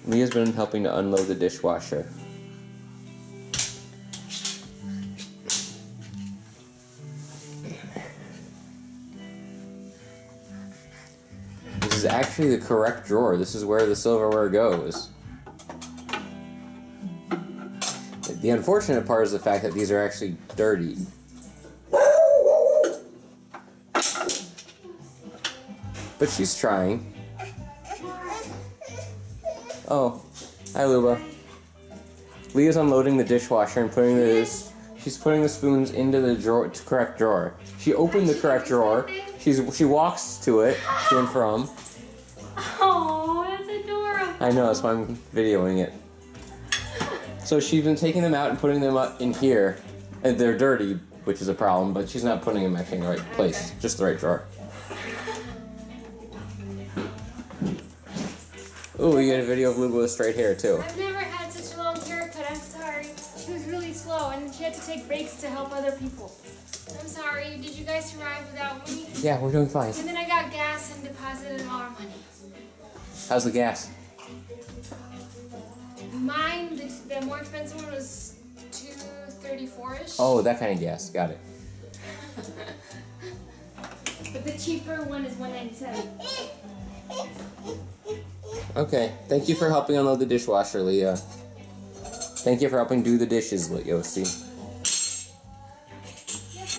Leah's been helping to unload the dishwasher. This is actually the correct drawer. This is where the silverware goes. The unfortunate part is the fact that these are actually dirty. But she's trying. Oh, hi Luba. Leah's unloading the dishwasher and she's putting the spoons into the drawer, correct drawer. She opened the correct drawer. She walks to it, to and from. Oh, that's adorable. I know, that's why I'm videoing it. So she's been taking them out and putting them up in here. And they're dirty, which is a problem, but she's not putting them actually in the right place, just the right drawer. Ooh, we got a video of Luba with straight hair too. I've never had such a long haircut. I'm sorry. She was really slow, and she had to take breaks to help other people. I'm sorry. Did you guys survive without me? Yeah, we're doing fine. And then I got gas and deposited all our money. How's the gas? Mine, the more expensive one was $2.34-ish. Oh, that kind of gas. Got it. But the cheaper one is $1.97. Okay. Thank you for helping unload the dishwasher, Leah. Thank you for helping do the dishes, Yossi.